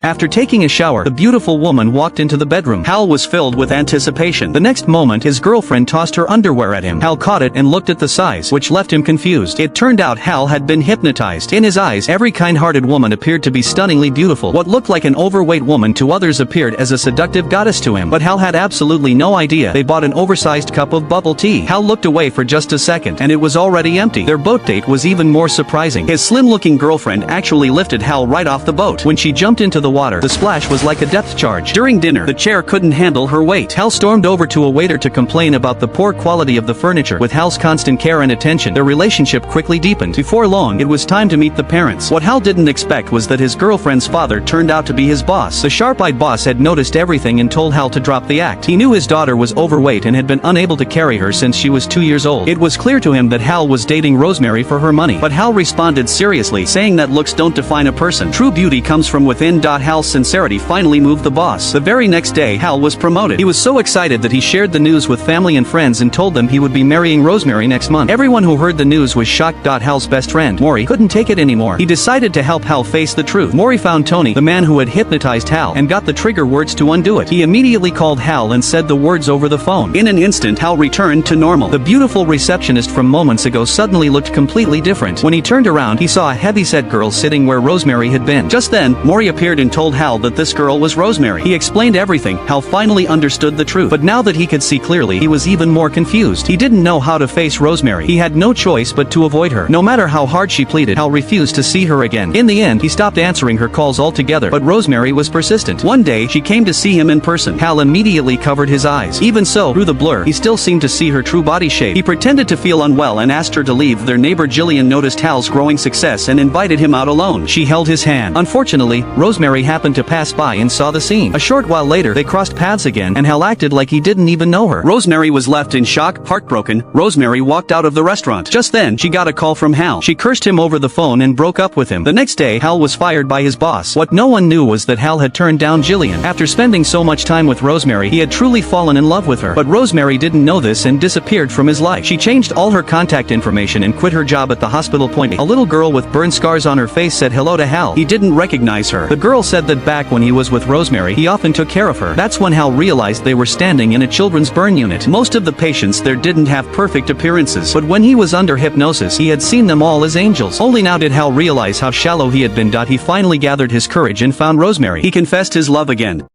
After taking a shower, the beautiful woman walked into the bedroom. Hal was filled with anticipation. The next moment his girlfriend tossed her underwear at him. Hal caught it and looked at the size, which left him confused. It turned out Hal had been hypnotized. In his eyes, every kind-hearted woman appeared to be stunningly beautiful. What looked like an overweight woman to others appeared as a seductive goddess to him. But Hal had absolutely no idea they bought an oversized cup of bubble tea. Hal looked away for just a second, and it was already empty. Their boat date was even more surprising. His slim-looking girlfriend actually lifted Hal right off the boat. When she jumped into the water, the splash was like a depth charge. During dinner, the chair couldn't handle her weight. Hal stormed over to a waiter to complain about the poor quality of the furniture. With Hal's constant care and attention, their relationship quickly deepened. Before long, it was time to meet the parents. What Hal didn't expect was that his girlfriend's father turned out to be his boss. The sharp-eyed boss had noticed everything and told Hal to drop the act. He knew his daughter was overweight and had been unable to carry her since she was 2 years old. It was clear to him that Hal was dating Rosemary for her money. But Hal responded seriously, saying that looks don't define a person. True beauty comes from within. Hal's sincerity finally moved the boss. The very next day, Hal was promoted. He was so excited that he shared the news with family and friends and told them he would be marrying Rosemary next month. Everyone who heard the news was shocked. Hal's best friend, Maury, couldn't take it anymore. He decided to help Hal face the truth. Maury found Tony, the man who had hypnotized Hal, and got the trigger words to undo it. He immediately called Hal and said the words over the phone. In an instant, Hal returned to normal. The beautiful receptionist from moments ago suddenly looked completely different. When he turned around, he saw a heavyset girl sitting where Rosemary had been. Just then, Maury appeared and told Hal that this girl was Rosemary. He explained everything. Hal finally understood the truth. But now that he could see clearly, he was even more confused. He didn't know how to face Rosemary. He had no choice but to avoid her. No matter how hard she pleaded, Hal refused to see her again. In the end, he stopped answering her calls altogether, but Rosemary was persistent. One day, she came to see him in person. Hal immediately covered his eyes. Even so, through the blur, he still seemed to see her true body shape. He pretended to feel unwell and asked her to leave. Their neighbor Jillian noticed Hal's growing success and invited him out alone. She held his hand. Unfortunately, Rosemary happened to pass by and saw the scene. A short while later, they crossed paths again, and Hal acted like he didn't even know her. Rosemary was left in shock, heartbroken. Rosemary walked out of the restaurant. Just then, she got a call from Hal. She cursed him over the phone and broke up with him. The next day, Hal was fired by his boss. What no one knew was that Hal had turned down Jillian. After spending so much time with Rosemary, he had truly fallen in love with her. But Rosemary didn't know this and disappeared from his life. She changed all her contact information and quit her job at the hospital. A little girl with burn scars on her face said hello to Hal. He didn't recognize her. The girl said that back when he was with Rosemary, he often took care of her. That's when Hal realized they were standing in a children's burn unit. Most of the patients there didn't have perfect appearances, but when he was under hypnosis, he had seen them all as angels. Only now did Hal realize how shallow he had been. He finally gathered his courage and found Rosemary. He confessed his love again.